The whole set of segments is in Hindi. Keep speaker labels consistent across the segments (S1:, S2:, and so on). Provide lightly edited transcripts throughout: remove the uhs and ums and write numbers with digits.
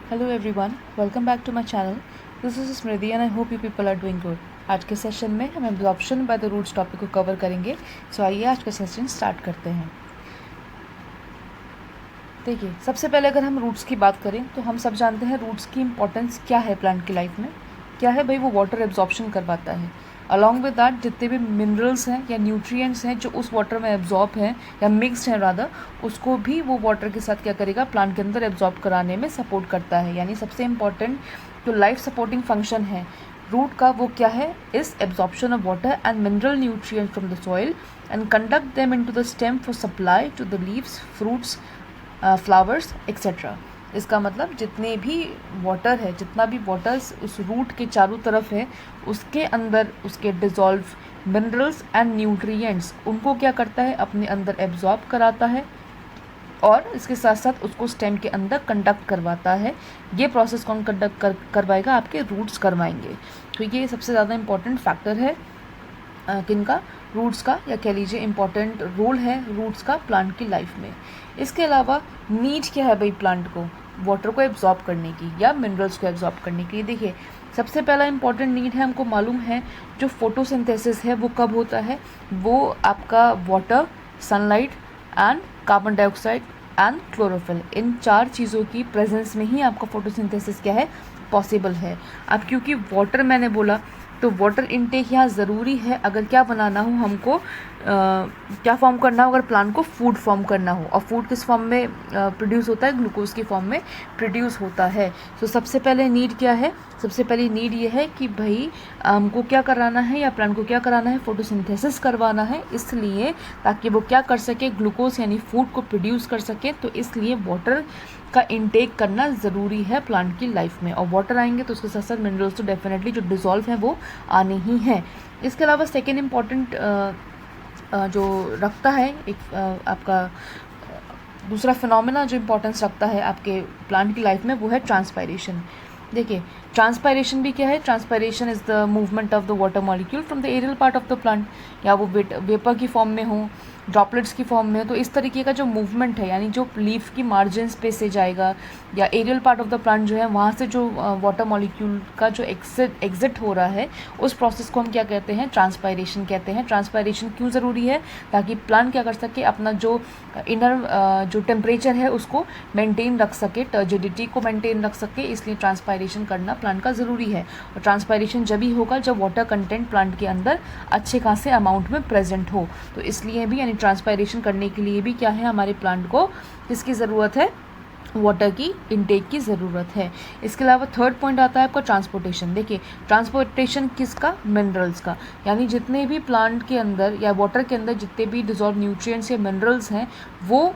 S1: Hello everyone, welcome back to my channel. This is Smriti and I hope you people are doing good. आज के सेशन में हम absorption by the roots topic को कवर करेंगे. सो आइए आज का सेशन स्टार्ट करते हैं. देखिए, सबसे पहले अगर हम रूट्स की बात करें तो हम सब जानते हैं रूट्स की इंपॉर्टेंस क्या है प्लांट की लाइफ में. क्या है भाई, वो वाटर एब्जॉर्प्शन करवाता है. अलॉन्ग विद दैट जितने भी मिनरल्स हैं या न्यूट्रिएंट्स हैं जो उस वाटर में एब्जॉर्ब हैं या मिक्सड हैं रादर, उसको भी वो वाटर के साथ क्या करेगा, प्लांट के अंदर एब्जॉर्ब कराने में सपोर्ट करता है. यानी सबसे इम्पॉर्टेंट जो लाइफ सपोर्टिंग फंक्शन है रूट का वो क्या है, is absorption of water and mineral nutrients from the soil and conduct them into the stem for supply to the leaves, fruits, flowers etcetera. इसका मतलब जितने भी वाटर है, जितना भी वाटर उस रूट के चारों तरफ है, उसके अंदर उसके डिज़ोल्व मिनरल्स एंड न्यूट्रिएंट्स उनको क्या करता है, अपने अंदर एब्जॉर्ब कराता है और इसके साथ साथ उसको स्टेम के अंदर कंडक्ट करवाता है. ये प्रोसेस कौन कंडक्ट करवाएगा, आपके रूट्स करवाएंगे. तो ये सबसे ज़्यादा इम्पॉर्टेंट फैक्टर है किनका, रूट्स का, या कह लीजिए इम्पॉर्टेंट रोल है रूट्स का प्लांट की लाइफ में. इसके अलावा नीड क्या है भाई प्लांट को, वाटर को एब्जॉर्ब करने की या मिनरल्स को एब्जॉर्ब करने की. देखिए, सबसे पहला इंपॉर्टेंट नीड है, हमको मालूम है जो फोटोसिंथेसिस है वो कब होता है, वो आपका water, sunlight and carbon dioxide and chlorophyll, इन चार चीज़ों की प्रेजेंस में ही आपका फोटोसिंथेसिस क्या है, पॉसिबल है. अब क्योंकि वाटर मैंने बोला तो वाटर इनटेक यहाँ ज़रूरी है. अगर क्या बनाना हो हमको, क्या फॉर्म करना हो, अगर प्लांट को फूड फॉर्म करना हो, और फूड किस फॉर्म में प्रोड्यूस होता है, ग्लूकोज की फॉर्म में प्रोड्यूस होता है. तो सबसे पहले नीड क्या है, सबसे पहली नीड ये है कि भाई हमको क्या कराना है या प्लांट को क्या कराना है, फोटोसिंथेसिस करवाना है. इसलिए ताकि वो क्या कर सके, ग्लूकोज यानी फूड को प्रोड्यूस कर सके, तो इसलिए वाटर का इनटेक करना ज़रूरी है प्लांट की लाइफ में. और वाटर आएंगे तो उसके साथ साथ मिनरल्स तो डेफिनेटली जो डिज़ोल्व हैं वो आने ही हैं. इसके अलावा सेकेंड इम्पॉर्टेंट जो रखता है एक आपका दूसरा फिनोमेना जो इम्पोर्टेंस रखता है आपके प्लांट की लाइफ में, वो है ट्रांसपायरेशन. देखिए, ट्रांसपायरेशन भी क्या है, transpiration is the movement of the water molecule from the aerial part of the plant, या वो वेपर की फॉर्म में हो, ड्रॉपलेट्स की फॉर्म में हो. तो इस तरीके का जो मूवमेंट है, यानी जो लीफ की मार्जिन्स पे से जाएगा या aerial part of the plant जो है वहाँ से जो वाटर मॉलिक्यूल का जो एग्जिट हो रहा है, उस प्रोसेस को हम क्या कहते हैं, ट्रांसपायरेशन कहते हैं. ट्रांसपायरेशन क्यों ज़रूरी है, ताकि प्लांट क्या कर सके, अपना जो इनर जो टेम्परेचर है उसको मेंटेन रख सके, टर्जिडिटी को मेंटेन रख सके. इसलिए ट्रांसपायरेशन करना प्लांट का ज़रूरी है. और ट्रांसपायरेशन जब ही होगा जब वाटर कंटेंट प्लांट के अंदर अच्छे खासे अमाउंट में प्रेजेंट हो. तो इसलिए भी, यानी ट्रांसपायरेशन करने के लिए भी क्या है, हमारे प्लांट को किसकी ज़रूरत है, वाटर की इनटेक की ज़रूरत है. इसके अलावा थर्ड पॉइंट आता है आपका ट्रांसपोर्टेशन. देखिए, ट्रांसपोर्टेशन किसका, मिनरल्स का. यानी जितने भी प्लांट के अंदर या वाटर के अंदर जितने भी डिजॉल्व न्यूट्रिएंट्स या मिनरल्स हैं, वो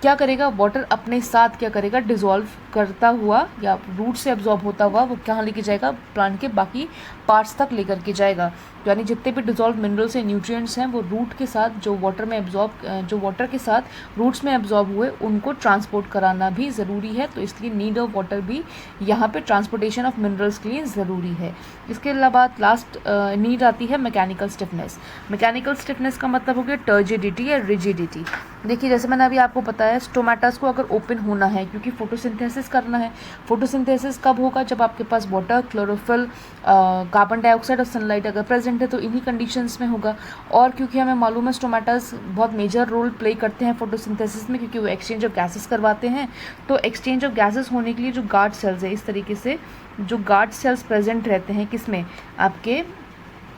S1: क्या करेगा, वाटर अपने साथ क्या करेगा, डिज़ोल्व करता हुआ या रूट से एब्जॉर्ब होता हुआ वो कहाँ लेके जाएगा, प्लांट के बाकी पार्ट्स तक लेकर के जाएगा. यानी जितने भी डिज़ोल्व मिनरल्स या न्यूट्रिएंट्स हैं वो रूट के साथ जो वाटर में जो वाटर के साथ रूट्स में एब्जॉर्ब हुए उनको ट्रांसपोर्ट कराना भी ज़रूरी है. तो इसलिए नीड ऑफ वाटर भी यहाँ पे ट्रांसपोर्टेशन ऑफ मिनरल्स के लिए ज़रूरी है. इसके अलावा लास्ट नीड आती है मैकेनिकल स्टिफनेस. मैकेनिकल स्टिफनेस का मतलब हो गया टर्जिडिटी या रिजिडिटी. देखिए, जैसे मैंने अभी आपको बताया, स्टोमेटास को अगर ओपन होना है क्योंकि फोटोसिंथेसिस करना है. फोटोसिंथेसिस कब होगा, जब आपके पास वाटर, क्लोरोफिल, कार्बन डाइऑक्साइड और सनलाइट अगर प्रेजेंट है, तो इन्हीं कंडीशंस में होगा. और क्योंकि हमें मालूम है स्टोमेटास बहुत मेजर रोल प्ले करते हैं फोटोसिंथेसिस में, क्योंकि वो एक्सचेंज ऑफ गैसेस करवाते हैं. तो एक्सचेंज ऑफ गैसेस होने के लिए जो गार्ड सेल्स है, इस तरीके से जो गार्ड सेल्स प्रेजेंट रहते हैं किसमें, आपके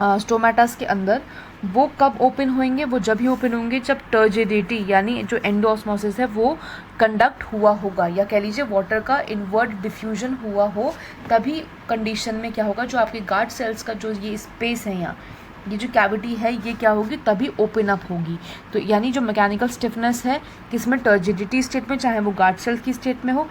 S1: स्टोमेटास के अंदर, वो कब ओपन होंगे, वो जब ही ओपन होंगे जब टर्जिडिटी यानी जो एंडोऑस्मोसिस है वो कंडक्ट हुआ होगा, या कह लीजिए वाटर का इनवर्ट डिफ्यूजन हुआ हो. तभी कंडीशन में क्या होगा, जो आपके गार्ड सेल्स का जो ये स्पेस है, यहाँ ये जो कैविटी है, ये क्या होगी, तभी ओपन अप होगी. तो यानी जो मैकेनिकल स्टिफनेस है किसमें, टर्जिडिटी स्टेट में, चाहे वो गार्ड सेल की स्टेट में हो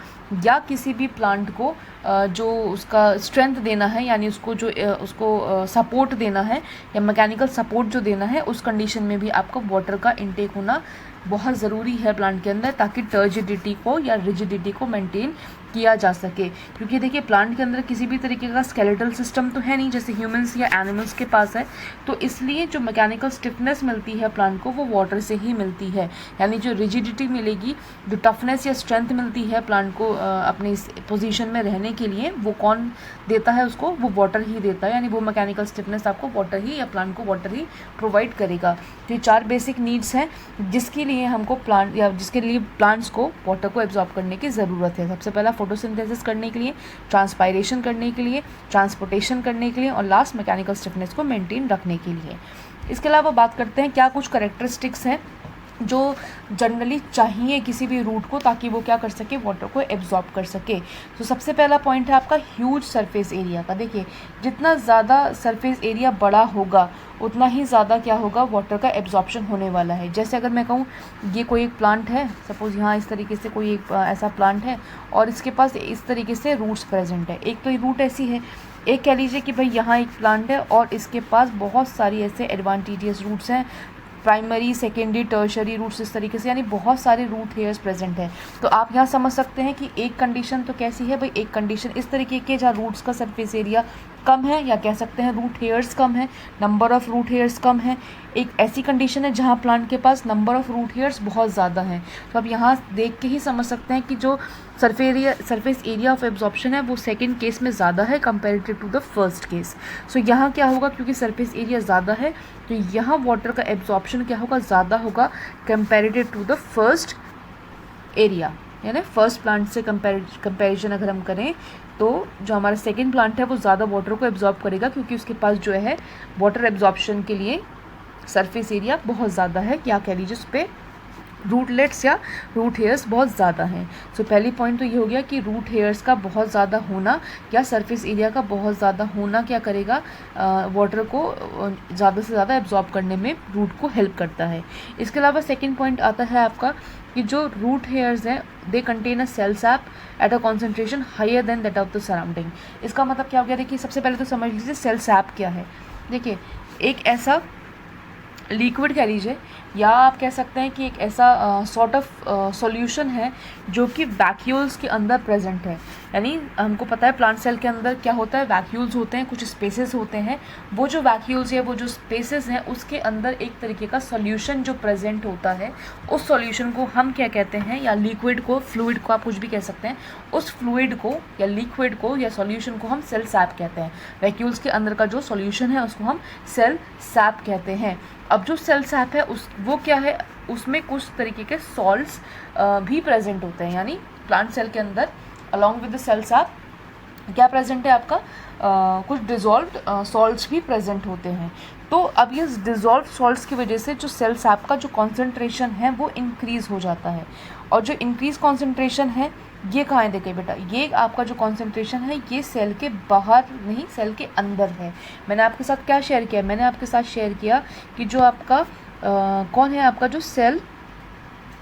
S1: या किसी भी प्लांट को जो उसका स्ट्रेंथ देना है, यानी उसको जो उसको सपोर्ट देना है या मैकेनिकल सपोर्ट जो देना है, उस कंडीशन में भी आपका वाटर का इनटेक होना बहुत ज़रूरी है प्लांट के अंदर, ताकि टर्जिडिटी को या रिजिडिटी को मेंटेन किया जा सके। क्योंकि देखिए प्लांट के अंदर किसी भी तरीके का स्केलेटल सिस्टम तो है नहीं जैसे ह्यूमंस या एनिमल्स के पास है, तो इसलिए जो मैकेनिकल स्टिफनेस मिलती है प्लांट को वो वाटर से ही मिलती है। यानी जो रिजिडिटी मिलेगी, जो टफनेस या स्ट्रेंथ मिलती है प्लांट को अपनी इस पोजीशन में रहने के लिए, वो कौन देता है उसको? वो वाटर ही देता है। यानी वो मैकेनिकल स्टिफनेस आपको वाटर ही या प्लांट को वाटर ही प्रोवाइड करेगा। तो ये 4 बेसिक नीड्स हैं जिसके लिए हमको प्लांट या जिसके लिए प्लांट्स को वाटर को एब्जॉर्ब करने की ज़रूरत है। सबसे पहला फोटोसिंथेसिस करने के लिए, ट्रांसपायरेशन करने के लिए, ट्रांसपोर्टेशन करने के लिए, और लास्ट मैकेनिकल स्टिफनेस को मेंटेन रखने के लिए। इसके अलावा बात करते हैं क्या कुछ कैरेक्टरिस्टिक्स हैं जो जनरली चाहिए किसी भी रूट को, ताकि वो क्या कर सके? वाटर को एब्जॉर्ब कर सके। तो सबसे पहला पॉइंट है आपका ह्यूज सरफेस एरिया का। देखिए जितना ज़्यादा सरफेस एरिया बड़ा होगा उतना ही ज़्यादा क्या होगा? वाटर का एब्जॉर्प्शन होने वाला है। जैसे अगर मैं कहूँ ये कोई एक प्लांट है, सपोज़ यहाँ इस तरीके से कोई एक ऐसा प्लांट है और इसके पास इस तरीके से रूट्स प्रेजेंट है। एक तो ये रूट ऐसी है, एक कह लीजिए कि भाई यहाँ एक प्लांट है और इसके पास बहुत सारी ऐसे एडवांटेजियस रूट्स हैं, प्राइमरी, सेकेंडरी, टर्शरी रूट्स इस तरीके से, यानी बहुत सारे रूट हेयर्स प्रेजेंट हैं। तो आप यहाँ समझ सकते हैं कि एक कंडीशन तो कैसी है भाई? एक कंडीशन इस तरीके के जहाँ रूट्स का सरफेस एरिया कम है, या कह सकते हैं रूट हेयर्स कम है, नंबर ऑफ़ रूट हेयर्स कम है। एक ऐसी कंडीशन है जहाँ प्लांट के पास नंबर ऑफ़ रूट हेयर्स बहुत ज़्यादा हैं। तो आप यहाँ देख के ही समझ सकते हैं कि जो सरफेस एरिया ऑफ एब्जॉर्प्शन है वो सेकंड केस में ज़्यादा है comparative to the first case. So यहाँ क्या होगा? क्योंकि सरफेस एरिया ज़्यादा है तो यहाँ वाटर का एब्जॉर्प्शन क्या होगा? ज़्यादा होगा comparative to the first area. यानी फर्स्ट प्लांट से कंपैरिजन अगर हम करें तो जो हमारा सेकंड प्लांट है वो ज़्यादा वाटर को एब्जॉर्ब करेगा, क्योंकि उसके पास जो है वाटर एब्जॉर्प्शन के लिए सरफेस एरिया बहुत ज़्यादा है, क्या कह लीजिए उस पर रूटलेट्स या रूट हेयर्स बहुत ज़्यादा हैं। सो पहली पॉइंट तो ये हो गया कि रूट हेयर्स का बहुत ज़्यादा होना या सरफेस एरिया का बहुत ज़्यादा होना क्या करेगा? वाटर को ज़्यादा से ज़्यादा एब्जॉर्ब करने में रूट को हेल्प करता है। इसके अलावा सेकेंड पॉइंट आता है आपका कि जो रूट हेयर्स हैं they contain a cell sap at a concentration higher than that of the surrounding. इसका मतलब क्या हो गया? देखिए सबसे पहले तो समझ लीजिए सेल सैप क्या है। देखिए एक ऐसा लिक्विड कह लीजिए या आप कह सकते हैं कि एक ऐसा सॉर्ट ऑफ सॉल्यूशन है जो कि वैक्यूल्स के अंदर प्रेजेंट है। यानी हमको पता है प्लांट सेल के अंदर क्या होता है? वैक्यूल्स होते हैं, कुछ स्पेसेस होते हैं। वो जो वैक्यूल्स या वो जो स्पेसेस हैं उसके अंदर एक तरीके का सॉल्यूशन जो प्रेजेंट होता है, उस सॉल्यूशन को हम क्या कहते हैं? या लिक्विड को, फ्लूइड को आप कुछ भी कह सकते हैं, उस फ्लूइड को या लिक्विड को या सॉल्यूशन को हम सेल सैप कहते हैं। वैक्यूल्स के अंदर का जो सॉल्यूशन है उसको हम सेल सैप कहते हैं। अब जो सेल सैप है वो क्या है? उसमें कुछ तरीके के सॉल्ट्स भी प्रेजेंट होते हैं। यानी प्लांट सेल के अंदर along with the cell sap क्या प्रेजेंट है आपका? कुछ डिज़ोल्व्ड सॉल्ट्स भी प्रेजेंट होते हैं। तो अब ये डिज़ोल्व सॉल्ट्स की वजह से जो सेल सैप का जो कॉन्सेंट्रेशन है वो इंक्रीज़ हो जाता है। और जो इंक्रीज़ कॉन्सेंट्रेशन है ये कहाँ है? देखिए बेटा, ये आपका जो कॉन्सेंट्रेशन है ये सेल के बाहर नहीं, सेल के अंदर है। मैंने आपके साथ क्या शेयर किया? मैंने आपके साथ शेयर किया कि जो आपका कौन है? आपका जो सेल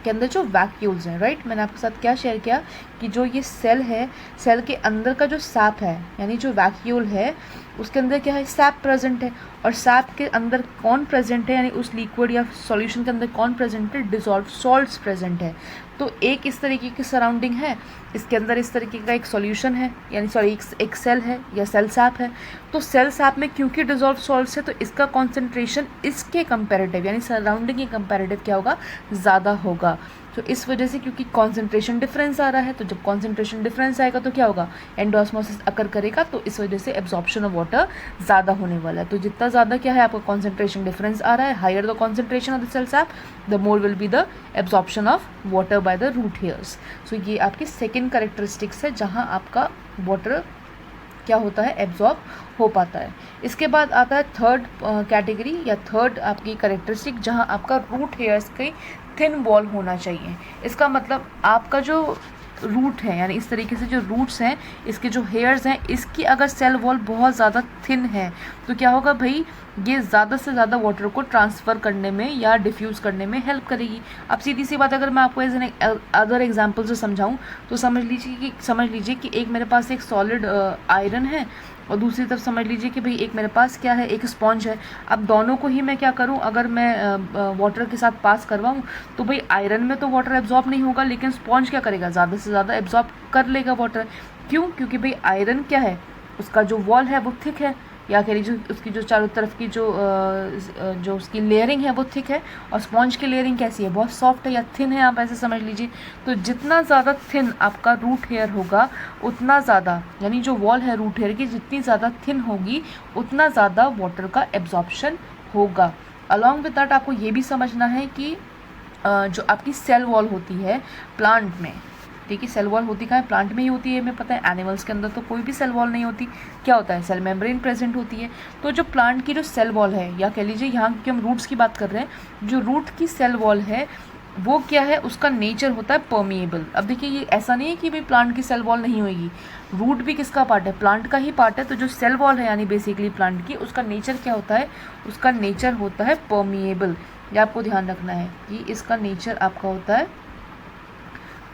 S1: के अंदर जो वैक्यूल्स हैं, राइट। मैंने आपके साथ क्या शेयर किया कि जो ये सेल है, सेल के अंदर का जो सैप है यानी जो वैक्यूल है उसके अंदर क्या है? सैप प्रेजेंट है। और सैप के अंदर कौन प्रेजेंट है? यानी उस लिक्विड या सॉल्यूशन के अंदर कौन प्रेजेंट है? डिसॉल्व सॉल्ट्स प्रेजेंट है। तो एक इस तरीके की सराउंडिंग है, इसके अंदर इस तरीके का एक सॉल्यूशन है, यानी सॉरी एक सेल है या सेल सैप है। तो सेल सैप में क्योंकि डिसॉल्व सॉल्ट्स है तो इसका कॉन्सेंट्रेशन इसके कंपैरेटिव यानी सराउंडिंग के कंपैरेटिव क्या होगा? ज़्यादा होगा। तो इस वजह से क्योंकि कॉन्सेंट्रेशन डिफरेंस आ रहा है, तो जब कॉन्सेंट्रेशन डिफरेंस आएगा तो क्या होगा? एंडोस्मोसिस अकर करेगा, तो इस वजह से एब्जॉर्प्शन ऑफ वाटर ज़्यादा होने वाला है। तो जितना ज़्यादा क्या है आपका कॉन्सेंट्रेशन डिफरेंस आ रहा है, higher the concentration of the cell sap the more will be the absorption of water by the root hairs. So ये आपकी सेकेंड कैरेक्टरिस्टिक्स है जहाँ आपका वाटर क्या होता है? एब्जॉर्ब हो पाता है। इसके बाद आता है थर्ड कैटेगरी या थर्ड आपकी कैरेक्टरिस्टिक जहाँ आपका रूट हेयर्स की थिन वॉल होना चाहिए। इसका मतलब आपका जो रूट है यानी इस तरीके से जो रूट्स हैं, इसके जो हेयर्स हैं, इसकी अगर सेल वॉल बहुत ज़्यादा थिन है तो क्या होगा भाई? ये ज़्यादा से ज़्यादा वाटर को ट्रांसफ़र करने में या डिफ्यूज़ करने में हेल्प करेगी। अब सीधी सी बात अगर मैं आपको एज एन अदर एग्जांपल से समझाऊं तो समझ लीजिए कि एक मेरे पास एक सॉलिड आयरन है और दूसरी तरफ समझ लीजिए कि भाई एक मेरे पास क्या है, एक स्पॉन्ज है। अब दोनों को ही मैं क्या करूं, अगर मैं वाटर के साथ पास करवाऊं तो भाई आयरन में तो वाटर एब्जॉर्ब नहीं होगा, लेकिन स्पॉन्ज क्या करेगा, ज़्यादा से ज़्यादा एब्जॉर्ब कर लेगा वाटर। क्यों? क्योंकि भाई आयरन क्या है, उसका जो वॉल है वो थिक है, या कह लीजिए उसकी जो चारों तरफ की जो उसकी लेयरिंग है वो थिक है, और स्पॉन्ज की लेयरिंग कैसी है, बहुत सॉफ्ट है या थिन है, आप ऐसे समझ लीजिए। तो जितना ज़्यादा थिन आपका रूट हेयर होगा उतना ज़्यादा, यानी जो वॉल है रूट हेयर की जितनी ज़्यादा थिन होगी उतना ज़्यादा वाटर का एब्जॉर्प्शन होगा। अलॉन्ग विद दैट आपको ये भी समझना है कि जो आपकी सेल वॉल होती है प्लांट में, ठीक है, सेल वॉल होती कहाँ है, प्लांट में ही होती है, हमें पता है। एनिमल्स के अंदर तो कोई भी सेल वॉल नहीं होती, क्या होता है, सेल मेम्ब्रेन प्रेजेंट होती है। तो जो प्लांट की जो सेल वॉल है, या कह लीजिए यहाँ की हम रूट्स की बात कर रहे हैं, जो रूट की सेल वॉल है वो क्या है, उसका नेचर होता है परमिएबल। अब देखिए ये ऐसा नहीं है कि भाई प्लांट की सेल वॉल नहीं होगी, रूट भी किसका पार्ट है, प्लांट का ही पार्ट है। तो जो सेल वॉल है यानी बेसिकली प्लांट की, उसका नेचर क्या होता है, उसका नेचर होता है परमिएबल। ये आपको ध्यान रखना है कि इसका नेचर आपका होता है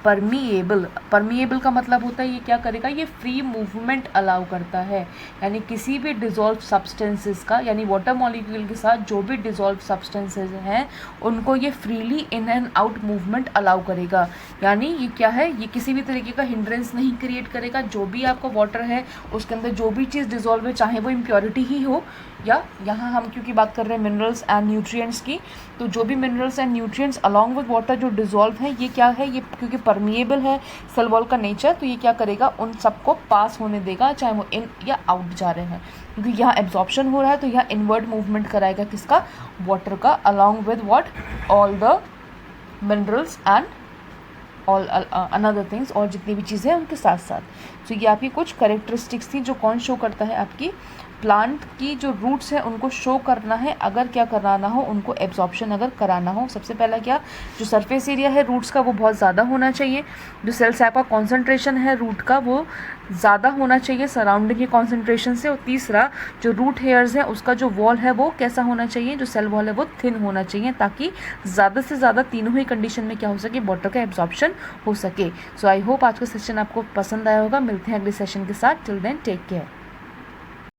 S1: परमिएबल। परमिएबल का मतलब होता है ये क्या करेगा, ये फ्री मूवमेंट अलाउ करता है, यानी किसी भी डिज़ोल्व सब्सटेंसेस का, यानी वाटर मॉलिक्यूल के साथ जो भी डिज़ोल्व सब्सटेंसेस हैं उनको ये freely in and out movement allow करेगा। यानी ये क्या है, ये किसी भी तरीके का हिंड्रेंस नहीं क्रिएट करेगा। जो भी आपका वाटर है उसके अंदर जो भी चीज़ डिज़ोल्व है, चाहे वो इम्प्योरिटी ही हो, या यहाँ हम क्योंकि बात कर रहे हैं मिनरल्स एंड न्यूट्रिएंट्स की, तो जो भी minerals and nutrients along with water जो डिज़ोल्व है, ये क्या है, ये क्योंकि परमिएबल है सेल वॉल का नेचर, तो ये क्या करेगा, उन सबको पास होने देगा, चाहे वो इन या आउट जा रहे हैं। क्योंकि यहाँ एब्जॉर्प्शन हो रहा है तो यहाँ इनवर्ड मूवमेंट कराएगा किसका, वाटर का, along with what, all the minerals and all another things, और जितनी भी चीज़ें हैं उनके साथ साथ। तो ये आपकी कुछ करेक्टरिस्टिक्स थी जो कौन शो करता है, आपकी प्लांट की जो रूट्स है उनको शो करना है, अगर क्या कराना हो, उनको एब्जॉर्प्शन अगर कराना हो। सबसे पहला क्या, जो सरफेस एरिया है रूट्स का वो बहुत ज़्यादा होना चाहिए, जो सेल सैप का कॉन्सेंट्रेशन है रूट का वो ज़्यादा होना चाहिए सराउंडिंग के कॉन्सेंट्रेशन से। और तीसरा, जो रूट हेयर्स है उसका जो वॉल है वो कैसा होना चाहिए, जो सेल वॉल है वो थिन होना चाहिए, ताकि ज़्यादा से ज़्यादा तीनों ही कंडीशन में क्या हो सके, वाटर का एब्जॉर्प्शन हो सके। सो आई होप आज का सेशन आपको पसंद आया होगा। मिलते हैं अगले सेशन के साथ। Till then take care.